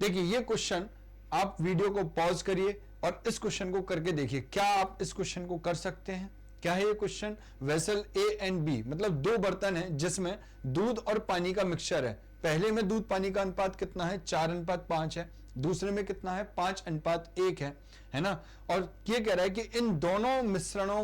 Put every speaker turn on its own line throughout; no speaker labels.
देखिए ये क्वेश्चन आप वीडियो को पॉज करिए और इस क्वेश्चन को करके देखिए, क्या आप इस क्वेश्चन को कर सकते हैं। क्या है ये question, vessel A and B, मतलब दो बर्तन है जिसमें दूध और पानी का मिक्सचर है। पहले में दूध पानी का अनुपात कितना है, 4:5 है, दूसरे में कितना है, 5:1 है ना। और ये कह रहा है कि इन दोनों मिश्रणों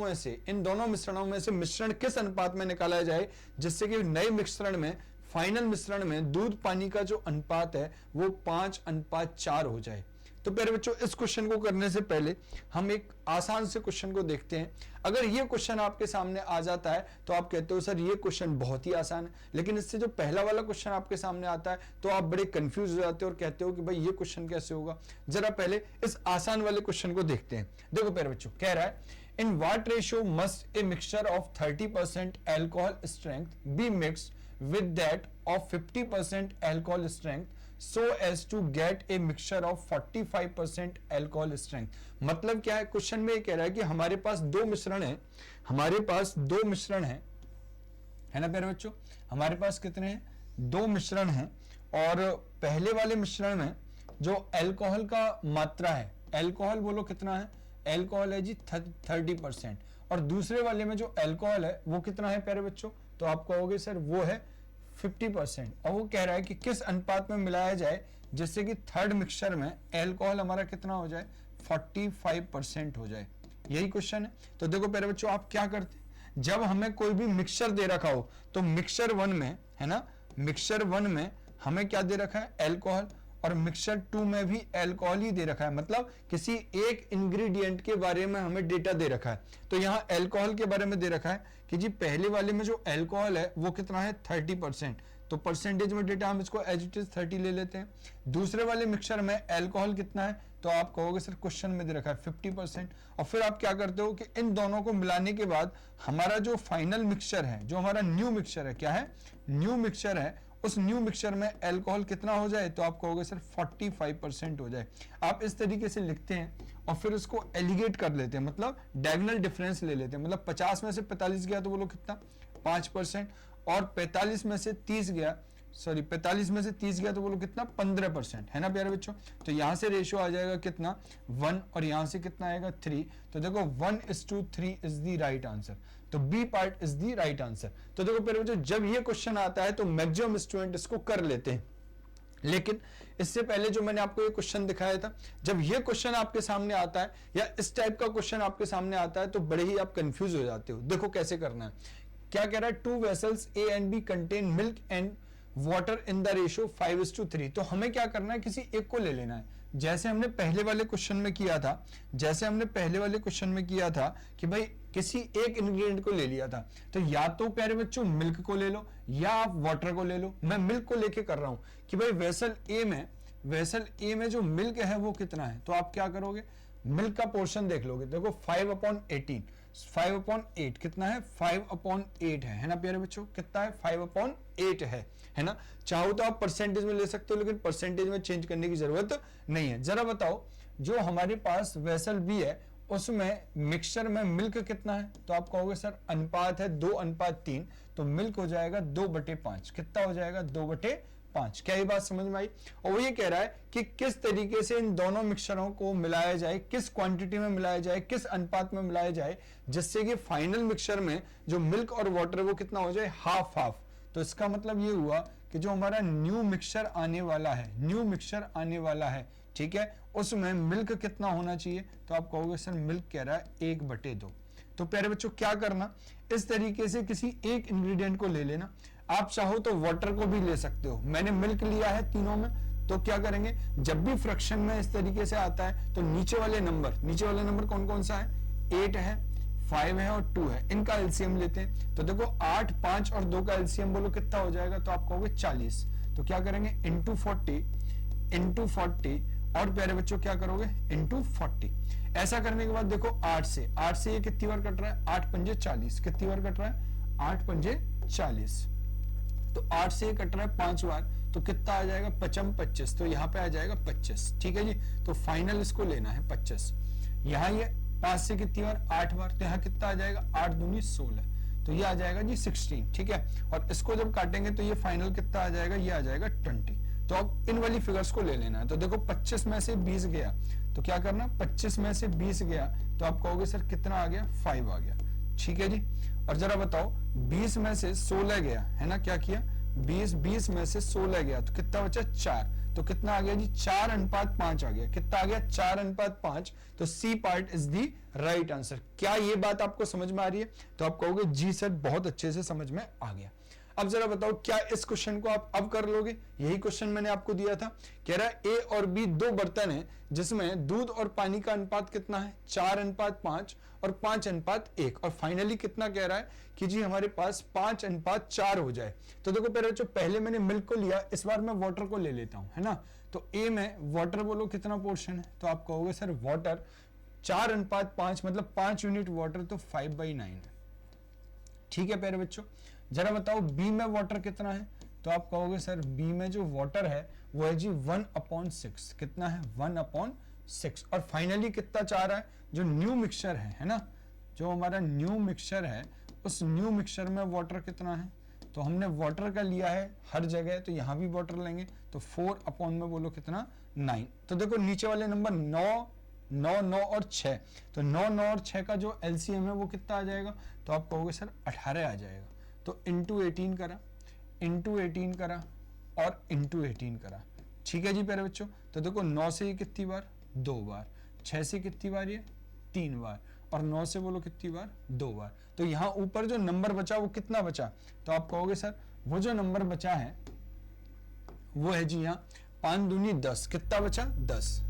में से मिश्रण किस अनुपात में निकाला जाए जिससे कि नए मिश्रण में, फाइनल मिश्रण में दूध पानी का जो अनुपात है वो 5:4 हो जाए। तो प्यारे बच्चों, इस क्वेश्चन को करने से पहले हम एक आसान से क्वेश्चन को देखते हैं। अगर ये क्वेश्चन आपके सामने आ जाता है तो आप कहते हो सर ये क्वेश्चन बहुत ही आसान है, लेकिन इससे जो पहला वाला क्वेश्चन आपके सामने आता है तो आप बड़े कंफ्यूज हो जाते हो और कहते हो कि भाई ये क्वेश्चन कैसे होगा। जरा पहले इस आसान वाले क्वेश्चन को देखते हैं। देखो प्यारे बच्चों, कह रहा है in what ratio must a mixture of 30% alcohol strength be mixed with that of 50% alcohol strength so as to get a mixture of 45% alcohol strength। मतलब क्या है, क्वेश्चन में ये कह रहा है कि हमारे पास दो मिश्रण है, है ना प्यारे बच्चों। हमारे पास कितने हैं, दो मिश्रण हैं, और पहले वाले मिश्रण में जो अल्कोहल का मात्रा है, अल्कोहल बोलो कितना है, अल्कोहल है जी 30%, और दूसरे वाले में जो अल्कोहल है वो कितना है प्यारे बच्चों, तो आप कहोगे सर वो है 50%। और वो कह रहा है कि किस अनुपात में मिलाया जाए जिससे कि थर्ड मिक्सचर में अल्कोहल हमारा कितना हो जाए, 45% हो जाए। यही क्वेश्चन है। तो देखो प्यारे बच्चों, आप क्या करते हैं, जब हमें कोई भी मिक्सचर दे रखा हो तो मिक्सचर 1 में, है ना, मिक्सचर 1 में हमें क्या दे रखा है, अल्कोहल, और मिक्सचर 2 में भी अल्कोहल ही दे रखा है, मतलब किसी एक इंग्रेडिएंट के बारे में हमें डेटा दे रखा है। तो यहाँ अल्कोहल के बारे में दे रखा है कि जी पहले वाले में जो अल्कोहल है वो कितना है, 30%, तो परसेंटेज में डेटा हम इसको एज इट इज 30 ले लेते हैं। दूसरे वाले मिक्सचर में अल्कोहल कितना है, तो आप कहोगे सर क्वेश्चन में दे रखा है 50%। और फिर आप क्या करते हो कि इन दोनों को मिलाने के बाद हमारा जो फाइनल मिक्सचर है, जो हमारा न्यू मिक्सचर है, क्या है, न्यू मिक्सचर है, उस न्यू मिक्सचर में अल्कोहल कितना हो जाए, तो आप कहोगे सर 45% हो जाए। आप इस तरीके से लिखते हैं और फिर उसको एलिगेट कर लेते हैं, मतलब डायगोनल डिफरेंस ले लेते हैं, मतलब 50 में से 45 गया तो बोलो कितना, 5%, और 45 में से 30 गया, सॉरी 45 में से 30 गया तो बोलो कितना, 15%, है ना प्यारे बच्चों। तो यहां से रेशियो आ जाएगा कितना, 1, और यहां से कितना आएगा 3। तो देखो 1:3 इज द राइट आंसर, तो B part is the right answer. तो देखो प्यारे बच्चों, जब ये क्वेश्चन आता है तो मैक्सिमम स्टूडेंट इसको कर लेते हैं, लेकिन इससे पहले जो मैंने आपको ये क्वेश्चन दिखाया था, जब ये क्वेश्चन आपके सामने आता है या इस टाइप का क्वेश्चन आपके सामने आता है तो बड़े ही आप कंफ्यूज हो जाते हो। देखो कैसे करना है, क्या कह रहा है, 2 vessels A and B contain milk and water in the ratio 5:3। तो हमें क्या करना है, किसी एक को ले लेना है, जैसे हमने पहले वाले क्वेश्चन में किया था, कि भाई किसी एक इंग्रेडिएंट को ले लिया था। तो या तो प्यारे बच्चों मिल्क को ले लो या आप वाटर को ले लो। मैं मिल्क को लेके कर रहा हूं कि भाई वेसल ए में जो मिल्क है वो कितना है, तो आप क्या करोगे, मिल्क का पोर्शन देख लोगे। देखो 5/18, 5/8 कितना है, 5/8 है ना प्यारे बच्चों, कितना है, 5/8 है ना। चाहो तो आप परसेंटेज में ले सकते हो, लेकिन परसेंटेज में चेंज करने की जरूरत नहीं है। जरा बताओ, जो हमारे पास वेसल बी है उसमें मिक्सचर में मिल्क कितना है, तो आप कहोगे सर अनुपात है 2:3, तो मिल्क हो जाएगा 2/5। कितना हो जाएगा, 2/5। क्या ये बात समझ में आई। और वो ये कह रहा है कि किस तरीके से इन दोनों मिक्सचरों को मिलाया जाए, किस क्वांटिटी में मिलाया जाए, किस अनुपात में मिलाया जाए, जिससे कि फाइनल मिक्सचर में जो मिल्क और वाटर वो कितना हो जाए, हाफ हाफ। तो इसका मतलब ये हुआ कि जो हमारा न्यू मिक्सचर आने वाला है, ठीक है, उसमें मिल्क कितना होना चाहिए, तो आप कहोगे सर मिल्क कह रहा है 1/2। तो प्यारे बच्चों क्या करना, इस तरीके से किसी एक इंग्रेडिएंट को ले लेना। आप चाहो तो वाटर को भी ले सकते हो, मैंने मिल्क लिया है तीनों में। तो क्या करेंगे, जब भी फ्रैक्शन में इस तरीके से आता है तो नीचे वाले नंबर कौन कौन सा है, 8 है, 5 है और 2 है, इनका एलसीएम लेते हैं। तो देखो 8, 5 और 2 का एलसीएम बोलो कितना हो जाएगा, तो आप कहोगे 40। तो क्या करेंगे, इंटू 40 और प्यारे बच्चों क्या करोगे, इंटू 40। ऐसा करने के बाद देखो 8 से ये कितनी बार कट रहा है, 8×5 = 40। कितनी बार कट रहा है, 8×5 = 40। तो 8 से ये कट रहा है 5 बार, तो कितना आ जाएगा, 5×5 25। तो यहाँ पे आ जाएगा 25, ठीक है जी। तो फाइनल इसको लेना है 25। यहाँ ये 5 से कितनी बार, 8 बार, तो यहाँ कितना आ जाएगा, 8 दूनी 16, तो ये आ जाएगा जी 16, ठीक है। और इसको जब काटेंगे तो ये फाइनल कितना आ जाएगा, ये आ जाएगा 20। तो अब इन वाली फिगर्स को ले लेना है। तो देखो 25 में से 20 गया तो क्या करना, 25 में से 20 गया तो आप कहोगे सर कितना आ गया, 5 आ गया। ठीक है जी। और जरा बताओ 20 में से 16 गया है ना, क्या किया 20 में से 16 गया तो कितना बचा 4, तो कितना आ गया जी 4:5 आ गया। कितना आ गया 4:5। तो C part is the right answer. क्या ये बात आपको समझ में आ रही है? तो आप कहोगे जी सर बहुत अच्छे से समझ में आ गया। अब जरा बताओ क्या इस क्वेश्चन को आप अब कर लोगे? यही क्वेश्चन मैंने आपको दिया था। कह रहा है ए और बी दो बर्तन हैं जिसमें दूध और पानी का अनुपात कितना है, 4:5 और 5:1। और फाइनली कितना कह रहा है कि जी हमारे पास 5:4 हो जाए। तो देखो पहले मैंने मिल्क को लिया, इस बार मैं वाटर को ले लेता हूं, है ना। तो ए में वाटर बोलो कितना पोर्शन है, तो आप कहोगे सर वाटर 4:5 मतलब 5 यूनिट वाटर, तो 5/9 है। ठीक है प्यारे बच्चों। जरा बताओ बी में वाटर कितना है, तो आप कहोगे सर बी में जो वाटर है वो है जी 1/6। कितना है 1/6। और फाइनली कितना चाह रहा है, जो न्यू मिक्सचर है ना, जो हमारा न्यू मिक्सचर है उस न्यू मिक्सचर में वाटर कितना है, तो हमने वाटर का लिया है हर जगह, तो यहां भी वाटर लेंगे तो 4 में बोलो कितना 9। तो देखो नीचे वाले नंबर 9 9 9 और 6, तो 9 9 और 6 का जो एलसीएम है वो कितना आ जाएगा, तो आप कहोगे सर 18 आ जाएगा। तो इंटू 18 करा, इंटू 18 करा और इंटू 18 करा। ठीक है जी प्यारे बच्चों। तो देखो 9 से ये कितनी बार, 2 बार, 6 से कितनी बार, ये 3 बार, और 9 से बोलो कितनी बार, 2 बार। तो यहाँ ऊपर जो नंबर बचा वो कितना बचा, तो आप कहोगे सर वो जो नंबर बचा है वो है जी यहाँ 5 दूनी 10। कितना बचा 10,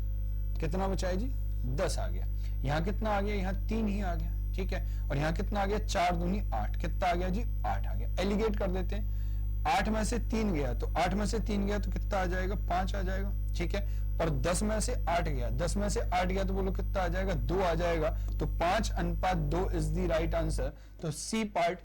कितना बचा है जी 10 आ गया। यहाँ कितना आ गया, यहाँ 3 ही आ गया। ठीक है। और यहाँ कितना आ गया 4 दूनी 8, कितना आ गया जी 8 आ गया। एलिगेट कर देते हैं, 8 में से 3 गया तो 8 में से 3 गया तो कितना आ जाएगा 5 आ जाएगा। ठीक है। और 10 में से 8 गया, 10 में से 8 गया तो बोलो कितना आ जाएगा 2 आ जाएगा। तो 5:2 इज द राइट आंसर। तो सी पार्ट